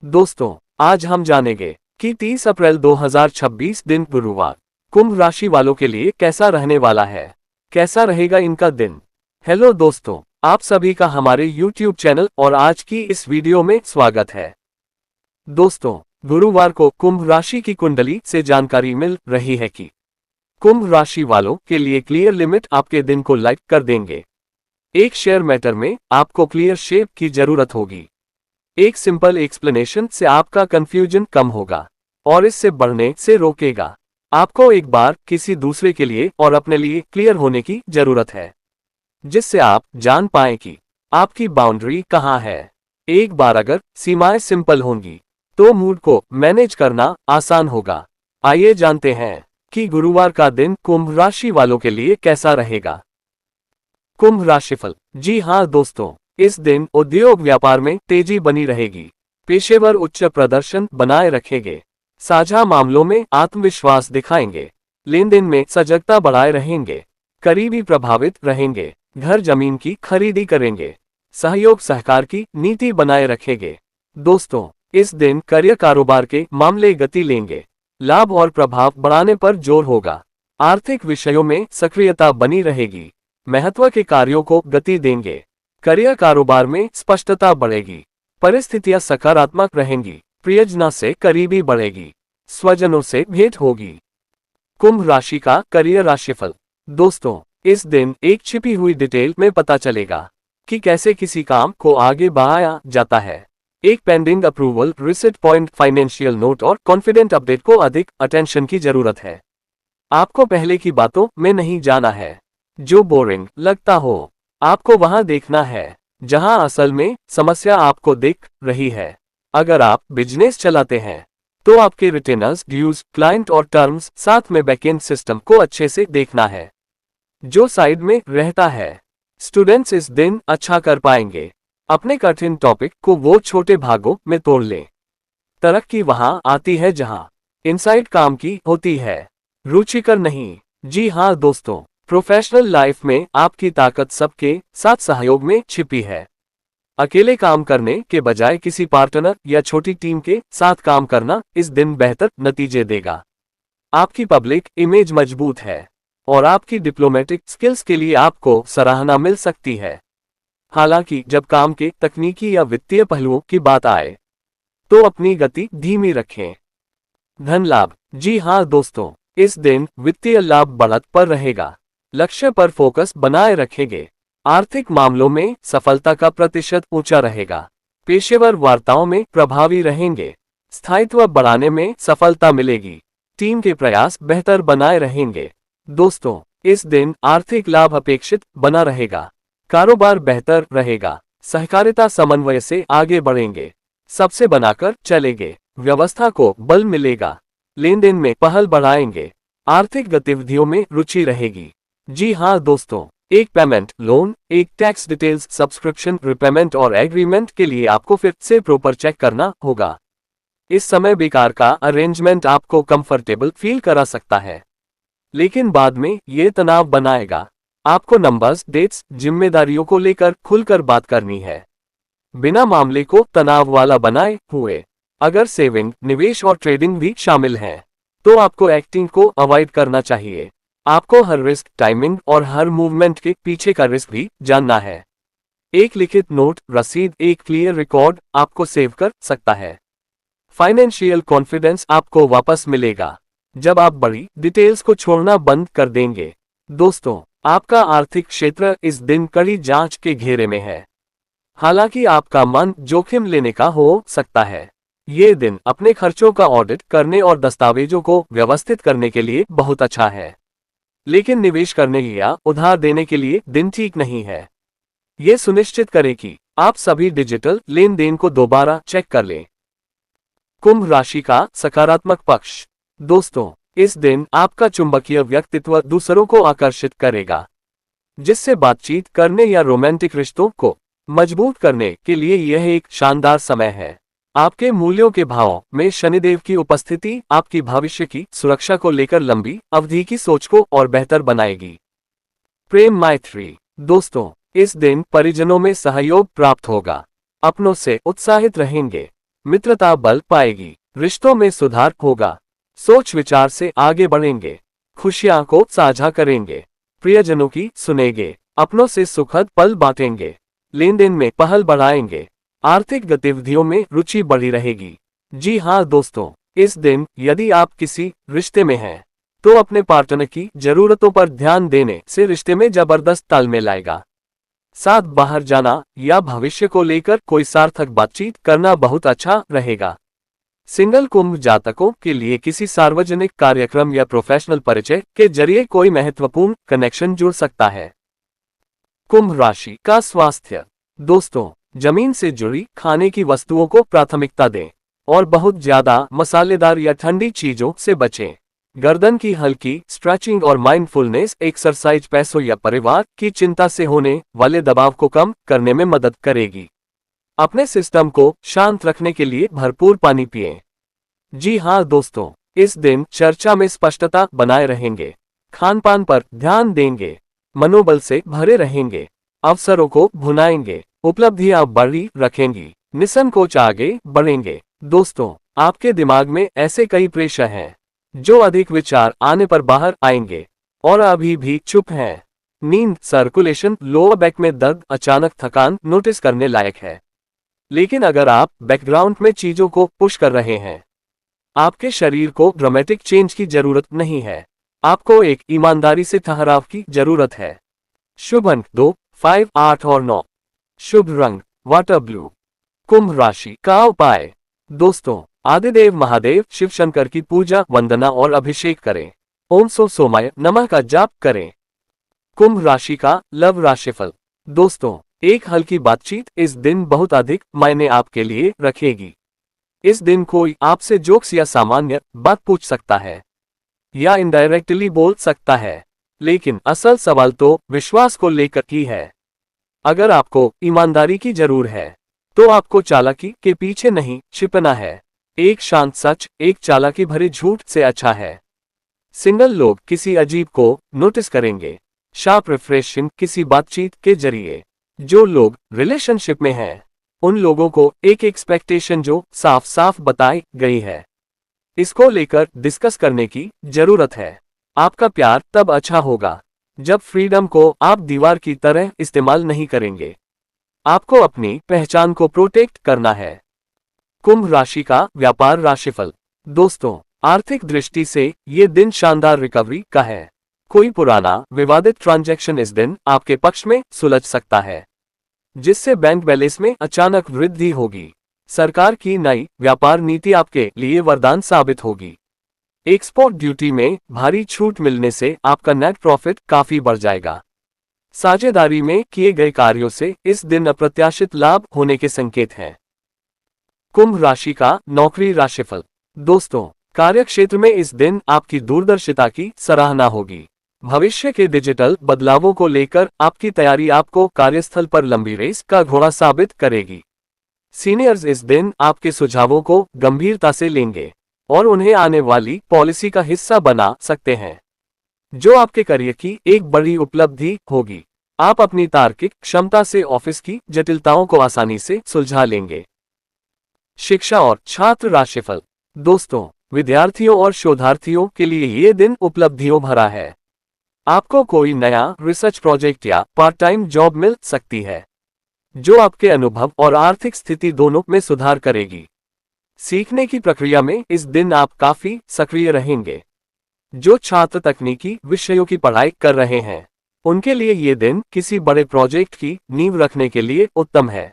दोस्तों, आज हम जानेंगे कि 30 अप्रैल 2026 दिन गुरुवार कुंभ राशि वालों के लिए कैसा रहने वाला है। कैसा रहेगा इनका दिन। हेलो दोस्तों, आप सभी का हमारे YouTube चैनल और आज की इस वीडियो में स्वागत है। दोस्तों, गुरुवार को कुंभ राशि की कुंडली से जानकारी मिल रही है कि कुंभ राशि वालों के लिए क्लियर लिमिट आपके दिन को लाइट कर देंगे। एक शेयर मैटर में आपको क्लियर शेप की जरूरत होगी। एक सिंपल एक्सप्लेनेशन से आपका कंफ्यूजन कम होगा और इससे बढ़ने से रोकेगा। आपको एक बार किसी दूसरे के लिए और अपने लिए क्लियर होने की जरूरत है, जिससे आप जान पाएं कि आपकी बाउंड्री कहां है। एक बार अगर सीमाएं सिंपल होंगी तो मूड को मैनेज करना आसान होगा। आइए जानते हैं कि गुरुवार का दिन कुंभ राशि वालों के लिए कैसा रहेगा। कुंभ राशिफल। जी हां दोस्तों, इस दिन उद्योग व्यापार में तेजी बनी रहेगी। पेशेवर उच्च प्रदर्शन बनाए रखेंगे। साझा मामलों में आत्मविश्वास दिखाएंगे। लेन देन में सजगता बढ़ाए रहेंगे। करीबी प्रभावित रहेंगे। घर जमीन की खरीदी करेंगे। सहयोग सहकार की नीति बनाए रखेंगे। दोस्तों, इस दिन करियर कारोबार के मामले गति लेंगे। लाभ और प्रभाव बढ़ाने पर जोर होगा। आर्थिक विषयों में सक्रियता बनी रहेगी। महत्व के कार्यों को गति देंगे। करियर कारोबार में स्पष्टता बढ़ेगी। परिस्थितियां सकारात्मक रहेंगी। प्रियजना से करीबी बढ़ेगी। स्वजनों से भेंट होगी। कुंभ राशि का करियर राशिफल। दोस्तों, इस दिन एक छिपी हुई डिटेल में पता चलेगा कि कैसे किसी काम को आगे बढ़ाया जाता है। एक pending approval, receipt point, financial note और कॉन्फिडेंट अपडेट को अधिक अटेंशन की जरूरत है। आपको पहले की बातों में नहीं जाना है। जो बोरिंग लगता हो, आपको वहां देखना है जहां असल में समस्या आपको दिख रही है। अगर आप बिजनेस चलाते हैं तो आपके रिटेनर्स, ड्यूज, क्लाइंट और टर्म्स, साथ में बैकएंड सिस्टम को अच्छे से देखना है। जो साइड में रहता है, स्टूडेंट्स इस दिन अच्छा कर पाएंगे। अपने कठिन टॉपिक को वो छोटे भागों में तोड़ लें। तरक्की वहां आती है जहां इनसाइड काम की होती है, रुचिकर नहीं। जी हां दोस्तों, प्रोफेशनल लाइफ में आपकी ताकत सबके साथ सहयोग में छिपी है। अकेले काम करने के बजाय किसी पार्टनर या छोटी टीम के साथ काम करना इस दिन बेहतर नतीजे देगा। आपकी पब्लिक इमेज मजबूत है और आपकी डिप्लोमेटिक स्किल्स के लिए आपको सराहना मिल सकती है। हालांकि जब काम के तकनीकी या वित्तीय पहलुओं की बात आए तो अपनी गति धीमी रखें। धन लाभ। जी हां दोस्तों, इस दिन वित्तीय लाभ बढ़त पर रहेगा। लक्ष्य पर फोकस बनाए रखेंगे। आर्थिक मामलों में सफलता का प्रतिशत ऊंचा रहेगा। पेशेवर वार्ताओं में प्रभावी रहेंगे। स्थायित्व बढ़ाने में सफलता मिलेगी। टीम के प्रयास बेहतर बनाए रहेंगे। दोस्तों, इस दिन आर्थिक लाभ अपेक्षित बना रहेगा। कारोबार बेहतर रहेगा। सहकारिता समन्वय से आगे बढ़ेंगे। सबसे बनाकर चलेंगे। व्यवस्था को बल मिलेगा। लेन देन में पहल बढ़ाएंगे। आर्थिक गतिविधियों में रुचि रहेगी। जी हां दोस्तों, एक पेमेंट, लोन, एक टैक्स डिटेल्स, सब्सक्रिप्शन, रिपेमेंट और एग्रीमेंट के लिए आपको फिर से प्रॉपर चेक करना होगा। इस समय बेकार का अरेंजमेंट आपको कंफर्टेबल फील करा सकता है, लेकिन बाद में ये तनाव बनाएगा। आपको नंबर्स, डेट्स, जिम्मेदारियों को लेकर खुलकर बात करनी है, बिना मामले को तनाव वाला बनाए हुए। अगर सेविंग, निवेश और ट्रेडिंग भी शामिल हैं, तो आपको एक्टिंग को अवॉइड करना चाहिए। आपको हर रिस्क, टाइमिंग और हर मूवमेंट के पीछे का रिस्क भी जानना है। एक लिखित नोट, रसीद, एक क्लियर रिकॉर्ड आपको सेव कर सकता है। फाइनेंशियल कॉन्फिडेंस आपको वापस मिलेगा जब आप बड़ी डिटेल्स को छोड़ना बंद कर देंगे। दोस्तों, आपका आर्थिक क्षेत्र इस दिन कड़ी जांच के घेरे में है। हालांकि आपका मन जोखिम लेने का हो सकता है। ये दिन अपने खर्चों का ऑडिट करने और दस्तावेजों को व्यवस्थित करने के लिए बहुत अच्छा है, लेकिन निवेश करने या उधार देने के लिए दिन ठीक नहीं है। ये सुनिश्चित करें कि आप सभी डिजिटल लेन देन को दोबारा चेक कर लें। कुंभ राशि का सकारात्मक पक्ष। दोस्तों, इस दिन आपका चुंबकीय व्यक्तित्व दूसरों को आकर्षित करेगा, जिससे बातचीत करने या रोमांटिक रिश्तों को मजबूत करने के लिए यह एक शानदार समय है। आपके मूल्यों के भाव में शनिदेव की उपस्थिति आपकी भविष्य की सुरक्षा को लेकर लंबी अवधि की सोच को और बेहतर बनाएगी। प्रेम मैत्री। दोस्तों, इस दिन परिजनों में सहयोग प्राप्त होगा। अपनों से उत्साहित रहेंगे। मित्रता बल पाएगी, रिश्तों में सुधार होगा, सोच विचार से आगे बढ़ेंगे, खुशियां को साझा करेंगे, प्रियजनों की सुनेंगे, अपनों से सुखद पल बांटेंगे, लेन देन में पहल बढ़ाएंगे, आर्थिक गतिविधियों में रुचि बढ़ी रहेगी। जी हाँ दोस्तों, इस दिन यदि आप किसी रिश्ते में हैं तो अपने पार्टनर की जरूरतों पर ध्यान देने से रिश्ते में जबरदस्त तालमेल आएगा। साथ बाहर जाना या भविष्य को लेकर कोई सार्थक बातचीत करना बहुत अच्छा रहेगा। सिंगल कुंभ जातकों के लिए किसी सार्वजनिक कार्यक्रम या प्रोफेशनल परिचय के जरिए कोई महत्वपूर्ण कनेक्शन जुड़ सकता है। कुंभ राशि का स्वास्थ्य। दोस्तों, जमीन से जुड़ी खाने की वस्तुओं को प्राथमिकता दें और बहुत ज्यादा मसालेदार या ठंडी चीजों से बचें। गर्दन की हल्की स्ट्रेचिंग और माइंडफुलनेस एक्सरसाइज पैसों या परिवार की चिंता से होने वाले दबाव को कम करने में मदद करेगी। अपने सिस्टम को शांत रखने के लिए भरपूर पानी पिएं। जी हाँ दोस्तों, इस दिन चर्चा में स्पष्टता बनाए रहेंगे, खान पान पर ध्यान देंगे, मनोबल से भरे रहेंगे, अवसरों को भुनाएंगे, उपलब्धियां बढ़ी रखेंगी, निसंकोच आगे बढ़ेंगे। दोस्तों, आपके दिमाग में ऐसे कई प्रेशर हैं जो अधिक विचार आने पर बाहर आएंगे और अभी भी चुप हैं। नींद, सर्कुलेशन, लोअर बैक में दर्द, अचानक थकान नोटिस करने लायक है। लेकिन अगर आप बैकग्राउंड में चीजों को पुश कर रहे हैं, आपके शरीर को ड्रामेटिक चेंज की जरूरत नहीं है, आपको एक ईमानदारी से ठहराव की जरूरत है। शुभ अंक 2, 5, 8 और 9। शुभ रंग वाटर ब्लू। कुंभ राशि का उपाय। दोस्तों, आदिदेव महादेव शिव शंकर की पूजा, वंदना और अभिषेक करें। ओम सो सोमाय नमः का जाप करें। कुंभ राशि का लव राशिफल। दोस्तों, एक हल्की बातचीत इस दिन बहुत अधिक मायने आपके लिए रखेगी। इस दिन कोई आपसे जोक्स या सामान्य बात पूछ सकता है या इनडायरेक्टली बोल सकता है, लेकिन असल सवाल तो विश्वास को लेकर ही है। अगर आपको ईमानदारी की जरूर है तो आपको चालाकी के पीछे नहीं छिपना है। एक शांत सच एक चालाकी भरे झूठ से अच्छा है। सिंगल लोग किसी अजीब को नोटिस करेंगे, शार्प रिफ्रेशिंग किसी बातचीत के जरिए। जो लोग रिलेशनशिप में हैं, उन लोगों को एक एक्सपेक्टेशन जो साफ साफ बताई गई है, इसको लेकर डिस्कस करने की जरूरत है। आपका प्यार तब अच्छा होगा जब फ्रीडम को आप दीवार की तरह इस्तेमाल नहीं करेंगे। आपको अपनी पहचान को प्रोटेक्ट करना है। कुंभ राशि का व्यापार राशिफल। दोस्तों, आर्थिक दृष्टि से ये दिन शानदार रिकवरी का है। कोई पुराना विवादित ट्रांजैक्शन इस दिन आपके पक्ष में सुलझ सकता है, जिससे बैंक बैलेंस में अचानक वृद्धि होगी। सरकार की नई व्यापार नीति आपके लिए वरदान साबित होगी। एक्सपोर्ट ड्यूटी में भारी छूट मिलने से आपका नेट प्रॉफिट काफी बढ़ जाएगा। साझेदारी में किए गए कार्यों से इस दिन अप्रत्याशित लाभ होने के संकेत हैं। कुंभ राशि का नौकरी राशिफल। दोस्तों, कार्यक्षेत्र में इस दिन आपकी दूरदर्शिता की सराहना होगी। भविष्य के डिजिटल बदलावों को लेकर आपकी तैयारी आपको कार्यस्थल पर लंबी रेस का घोड़ा साबित करेगी। सीनियर्स इस दिन आपके सुझावों को गंभीरता से लेंगे और उन्हें आने वाली पॉलिसी का हिस्सा बना सकते हैं, जो आपके करियर की एक बड़ी उपलब्धि होगी। आप अपनी तार्किक क्षमता से ऑफिस की जटिलताओं को आसानी से सुलझा लेंगे। शिक्षा और छात्र राशिफल। दोस्तों, विद्यार्थियों और शोधार्थियों के लिए ये दिन उपलब्धियों भरा है। आपको कोई नया रिसर्च प्रोजेक्ट या पार्ट टाइम जॉब मिल सकती है, जो आपके अनुभव और आर्थिक स्थिति दोनों में सुधार करेगी। सीखने की प्रक्रिया में इस दिन आप काफी सक्रिय रहेंगे। जो छात्र तकनीकी विषयों की पढ़ाई कर रहे हैं, उनके लिए ये दिन किसी बड़े प्रोजेक्ट की नींव रखने के लिए उत्तम है।